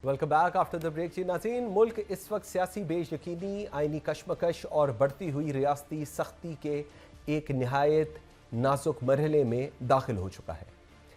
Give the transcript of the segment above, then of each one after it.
Welcome back after the break. जी नाज़रीन, मुल्क इस वक्त सियासी बेयकीनी, आइनी कशमकश और बढ़ती हुई रियासती सख्ती के एक नहायत नाजुक मरहले में दाखिल हो चुका है।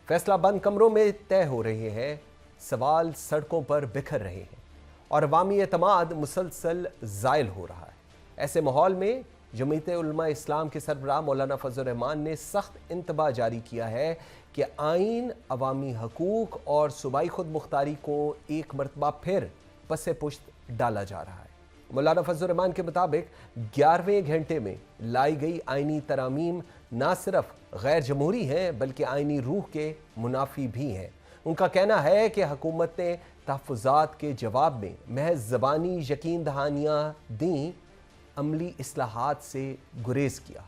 फैसला बंद कमरों में तय हो रहे हैं, सवाल सड़कों पर बिखर रहे हैं और अवामी एतमाद मुसलसल ज़ायल हो रहा है। ऐसे माहौल में जमीयत उलमा इस्लाम के सरबराह मौलाना फजल रहमान ने सख्त इंतबाह जारी किया है कि आइन अवामी हकूक़ और सूबाई खुद मुख्तारी को एक मरतबा फिर पसे पुश्त डाला जा रहा है। मौलाना फजल रहमान के मुताबिक 11वें घंटे में लाई गई आइनी तरामीम ना सिर्फ गैर जमहूरी हैं बल्कि आइनी रूह के मुनाफी भी हैं। उनका कहना है कि हुकूमत ने तहफ़्फ़ुज़ात के जवाब में महज ज़बानी यकीन दहानियाँ दी, अमली इस्लाहात से गुरेज किया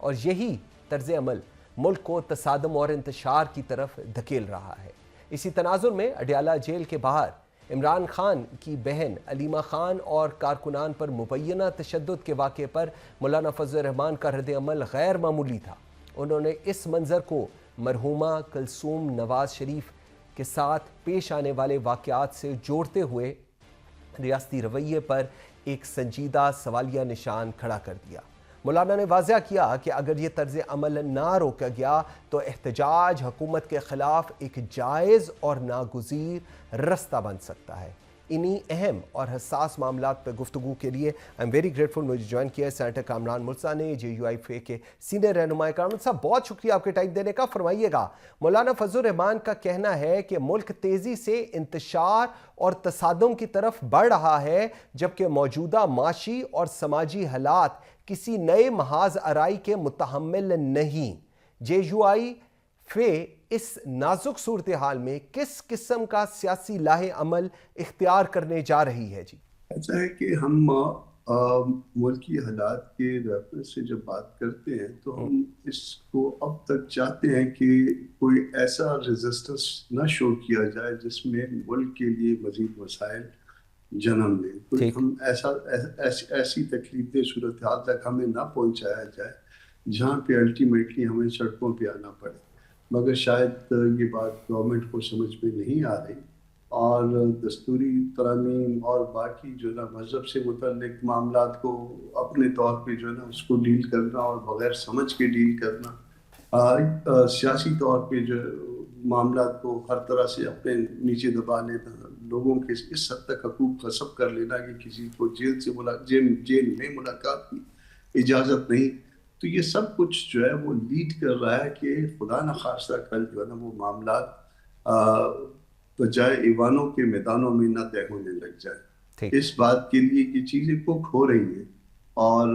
और यही तर्ज़ अमल मुल्क को तसादम और इंतशार की तरफ धकेल रहा है। इसी तनाजुर में अडयाला जेल के बाहर इमरान खान की बहन अलीमा खान और कारकुनान पर मुबैना तशद्दुद के वाक़े पर मौलाना फजल रहमान का रद्द अमल गैर मामूली था। उन्होंने इस मंज़र को मरहूमा कलसूम नवाज शरीफ के साथ पेश आने वाले वाक़यात से जोड़ते हुए रियासती रवैये पर एक संजीदा सवालिया निशान खड़ा कर दिया। मौलाना ने वाज़ह किया कि अगर ये तर्ज़ अमल ना रोका गया तो एहतजाज हुकूमत के ख़िलाफ़ एक जायज़ और नागुज़ीर रास्ता बन सकता है। इन्हीं अहम और हसास मामलात पर गुफ्तगू के लिए आई एम वेरी ग्रेटफुल मुझे ज्वाइन किया सेनेटर कामरान मुर्सा ने, JUIFA के सीनियर रहनुमा। कामरान साहब, बहुत शुक्रिया आपके टाइम देने का। फरमाइएगा, मौलाना फजल रहमान का कहना है कि मुल्क तेज़ी से इंतशार और तसादम की तरफ बढ़ रहा है, जबकि मौजूदा माशी और समाजी हालात किसी नए महाज आराई के मुतहम्मिल नहीं। JUIFA इस नाजुक सूरत हाल में किस किस्म का सियासी लाहे अमल इख्तियार करने जा रही है? जी, ऐसा है कि हम मुल्की हालात के रेफरेंस से जब बात करते हैं तो हम इसको अब तक चाहते हैं कि कोई ऐसा रेजिस्टेंस न शो किया जाए जिसमें मुल्क के लिए मजीद मसाइल जन्म ले। कोई हम ऐसी तकलीफ सूरत हाल तक हमें ना पहुंचाया जाए जहाँ पे अल्टीमेटली हमें सड़कों पे आना पड़े। मगर शायद ये बात गवर्नमेंट को समझ में नहीं आ रही और दस्तूरी तरामीम और बाकी जो ना मज़हब से मुतल्लिक मामलात को अपने तौर पे जो है ना उसको डील करना और बग़ैर समझ के डील करना, सियासी तौर पे जो मामलात को हर तरह से अपने नीचे दबा लेना, लोगों के इस हद तक हकूक़ ग़स्ब कर लेना कि किसी को जेल में मुलाकात की इजाज़त नहीं। तो ये सब कुछ जो है वो लीड कर रहा है कि खुदा न खास्ता कल जो है ना वो मामलात बजाय ईवानों के मैदानों में न तय होने लग जाए। इस बात के लिए कि चीज़ें कुक हो रही हैं और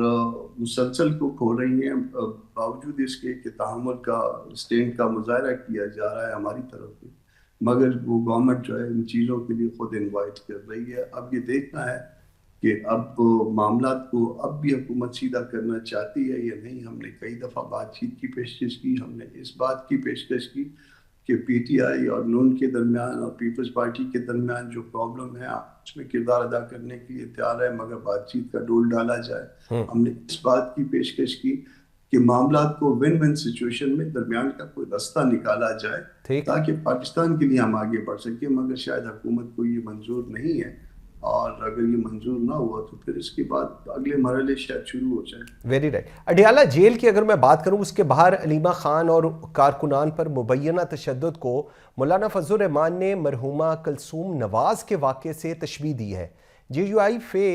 मुसलसल कुक हो रही हैं, बावजूद इसके कि तहम्मुल का स्टैंड का मुजाहरा किया जा रहा है हमारी तरफ से, मगर वो गवर्नमेंट जो है इन चीज़ों के लिए खुद इन्वाइट कर रही है। अब ये देखना है कि अब मामलात को अब भी हुकूमत सीधा करना चाहती है या नहीं। हमने कई दफ़ा बातचीत की पेशकश की, हमने इस बात की पेशकश की कि PTI और नून के दरमियान और पीपल्स पार्टी के दरमियान जो प्रॉब्लम है उसमें किरदार अदा करने के लिए तैयार है, मगर बातचीत का डोल डाला जाए। हमने इस बात की पेशकश की कि मामलात को विन विन सिचुएशन में दरमियान का कोई रास्ता निकाला जाए ताकि पाकिस्तान के लिए हम आगे बढ़ सकें, मगर शायद हुकूमत को ये मंजूर नहीं है और अगर ये मंजूर ना हुआ तो फिर इसके बाद अगले मरहले शायद शुरू हो जाए। Very right. अडयाला जेल की अगर मैं बात करूं, उसके बाहर अलीमा खान और कारकुनान पर मुबैना तशद्दुद को मौलाना फजल रहमान ने मरहूमा कलसूम नवाज के वाक़े से तशबीह दी है। JUIFA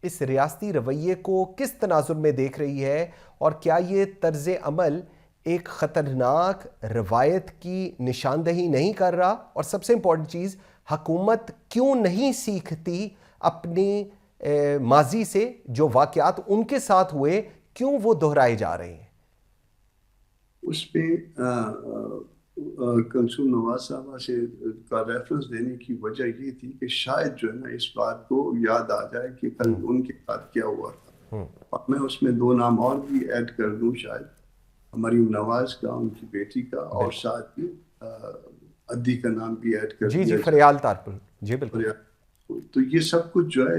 इस रियासती रवैये को किस तनाजुर में देख रही है और क्या ये तर्ज अमल एक ख़तरनाक रवायत की निशानदही नहीं कर रहा? और सबसे इम्पोर्टेंट चीज़, हुकूमत क्यों नहीं सीखती अपनी माजी से? जो वाक़यात उनके साथ हुए क्यों वो दोहराए जा रहे हैं? उस पर कलसूम नवाज साहबा से का रेफरेंस देने की वजह ये थी कि शायद जो है ना इस बात को याद आ जाए कि कल उनके साथ क्या हुआ था। और मैं उसमें 2 नाम और भी ऐड कर दूं, शायद मरीम नवाज का, उनकी बेटी का, और साथ ही अद्दी का नाम भी ऐड कर दिया। जी, फरियाल तारपुल। जी बिल्कुल। तो ये सब कुछ जो है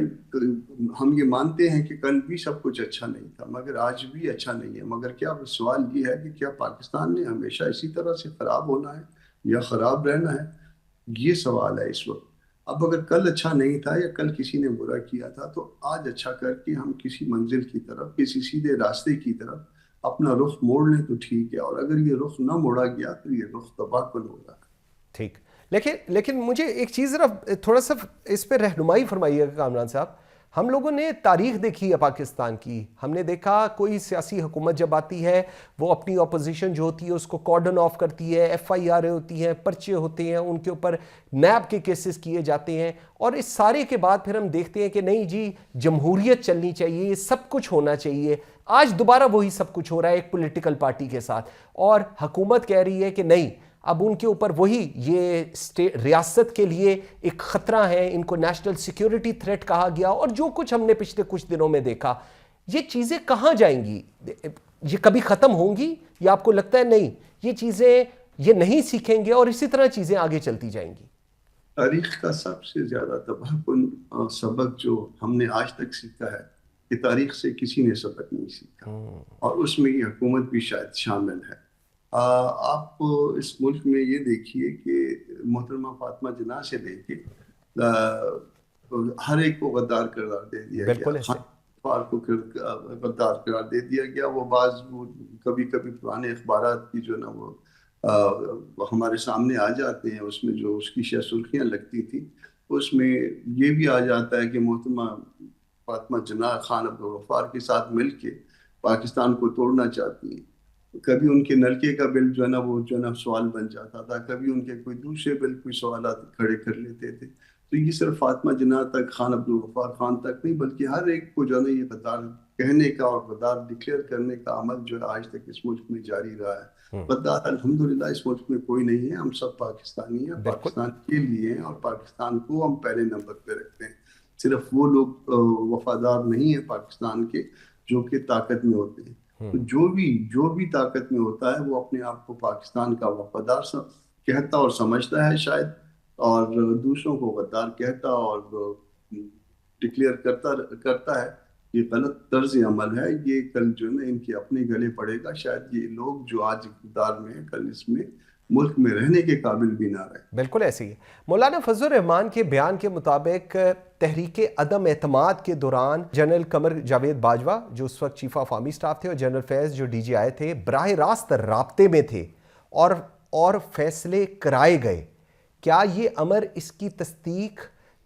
हम ये मानते हैं कि कल भी सब कुछ अच्छा नहीं था, मगर आज भी अच्छा नहीं है। मगर क्या सवाल ये है कि क्या पाकिस्तान ने हमेशा इसी तरह से ख़राब होना है या ख़राब रहना है? ये सवाल है इस वक्त। اب اگر کل اچھا نہیں تھا یا کل کسی نے برا کیا تھا تو آج اچھا کر کے ہم کسی منزل کی طرف، کسی سیدھے راستے کی طرف اپنا رخ موڑ لیں تو ٹھیک ہے، اور اگر یہ رخ نہ موڑا گیا تو یہ رخ تباہ کن ہوگا۔ ٹھیک، لیکن مجھے ایک چیز ذرا تھوڑا سا اس پہ رہنمائی فرمائیے گا کامران صاحب۔ ہم لوگوں نے تاریخ دیکھی ہے پاکستان کی، ہم نے دیکھا کوئی سیاسی حکومت جب آتی ہے وہ اپنی اپوزیشن جو ہوتی ہے اس کو کارڈن آف کرتی ہے، ایف آئی آر ہوتی ہیں، پرچے ہوتے ہیں، ان کے اوپر نیب کے کیسز کیے جاتے ہیں، اور اس سارے کے بعد پھر ہم دیکھتے ہیں کہ نہیں جی جمہوریت چلنی چاہیے، یہ سب کچھ ہونا چاہیے۔ آج دوبارہ وہی سب کچھ ہو رہا ہے ایک پولیٹیکل پارٹی کے ساتھ، اور حکومت کہہ رہی ہے کہ نہیں، اب ان کے اوپر وہی یہ ریاست کے لیے ایک خطرہ ہے، ان کو نیشنل سیکیورٹی تھریٹ کہا گیا، اور جو کچھ ہم نے پچھلے کچھ دنوں میں دیکھا، یہ چیزیں کہاں جائیں گی؟ یہ کبھی ختم ہوں گی یا آپ کو لگتا ہے نہیں یہ چیزیں یہ نہیں سیکھیں گے اور اسی طرح چیزیں آگے چلتی جائیں گی؟ تاریخ کا سب سے زیادہ تباہ کن سبق جو ہم نے آج تک سیکھا ہے کہ تاریخ سے کسی نے سبق نہیں سیکھا، اور اس میں یہ حکومت بھی شاید شامل ہے۔ آپ اس ملک میں یہ دیکھیے کہ محترمہ فاطمہ جناح سے لے کے ہر ایک کو غدار قرار دے دیا گیا، بالکل ایسے خان کو غدار قرار دے دیا گیا۔ وہ بعض کبھی کبھی پرانے اخبارات کی جو نا وہ ہمارے سامنے آ جاتے ہیں، اس میں جو اس کی سرخیاں لگتی تھی اس میں یہ بھی آ جاتا ہے کہ محترمہ فاطمہ جناح خان عبدالغفار کے ساتھ مل کے پاکستان کو توڑنا چاہتی ہیں۔ کبھی ان کے نلکے کا بل جو ہے نا وہ جو ہے نا سوال بن جاتا تھا، کبھی ان کے کوئی دوسرے بل کوئی سوالات کھڑے کر لیتے تھے۔ تو یہ صرف فاطمہ جناح تک، خان عبدالغفار خان تک نہیں، بلکہ ہر ایک کو جو ہے نا یہ غدار کہنے کا اور غدار ڈکلیئر کرنے کا عمل جو ہے آج تک اس ملک میں جاری رہا ہے۔ غدار الحمدللہ اس ملک میں کوئی نہیں ہے، ہم سب پاکستانی ہیں، بالکل پاکستان کے لیے ہیں، اور پاکستان کو ہم پہلے نمبر پہ رکھتے ہیں۔ صرف وہ لوگ وفادار نہیں ہیں پاکستان کے جو کہ طاقت میں ہوتے ہیں۔ تو جو بھی طاقت میں ہوتا ہے وہ اپنے آپ کو پاکستان کا وفادار کہتا اور سمجھتا ہے شاید، اور دوسروں کو غدار کہتا اور ڈکلیئر کرتا ہے۔ یہ غلط طرز عمل ہے، یہ کل جو ہے نا ان کے اپنے گلے پڑے گا۔ شاید یہ لوگ جو آج اقتدار میں ہیں کل اس میں ملک میں رہنے کے قابل بھی نہ رہے۔ بالکل ایسی ہے۔ مولانا فضل الرحمان کے بیان کے مطابق تحریک عدم اعتماد کے دوران جنرل قمر جاوید باجوہ جو اس وقت چیف آف آرمی سٹاف تھے، اور جنرل فیض جو ڈی جی آئی تھے، براہ راست رابطے میں تھے اور فیصلے کرائے گئے۔ کیا یہ امر اس کی تصدیق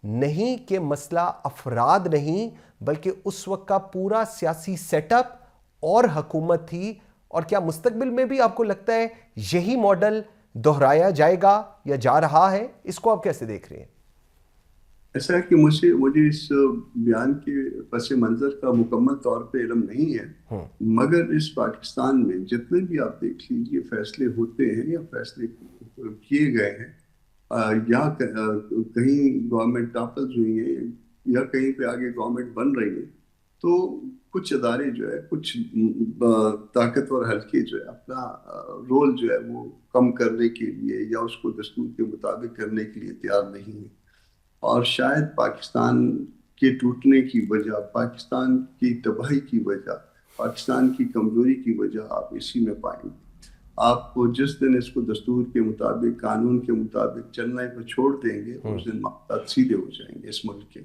نہیں کہ مسئلہ افراد نہیں بلکہ اس وقت کا پورا سیاسی سیٹ اپ اور حکومت تھی؟ اور کیا مستقبل میں بھی آپ کو لگتا ہے یہی ماڈل دہرایا جائے گا یا جا رہا ہے؟ اس کو آپ کیسے دیکھ رہے ہیں؟ ایسا ہے کہ مجھے اس بیان کے پس منظر کا مکمل طور پہ علم نہیں ہے، مگر اس پاکستان میں جتنے بھی آپ دیکھ لیجیے فیصلے ہوتے ہیں یا فیصلے کیے گئے ہیں، یا کہیں گورنمنٹ ٹاپلز ہوئی ہیں یا کہیں پہ آگے گورنمنٹ بن رہی ہے، تو کچھ ادارے جو ہے، کچھ طاقتور حلقے جو ہے اپنا رول جو ہے وہ کم کرنے کے لیے یا اس کو دستور کے مطابق کرنے کے لیے تیار نہیں ہے۔ اور شاید پاکستان کے ٹوٹنے کی وجہ، پاکستان کی تباہی کی وجہ، پاکستان کی کمزوری کی وجہ آپ اسی میں پائیں گے۔ آپ کو جس دن اس کو دستور کے مطابق، قانون کے مطابق چلنے کو چھوڑ دیں گے، اس دن معاملات سیدھے ہو جائیں گے اس ملک کے۔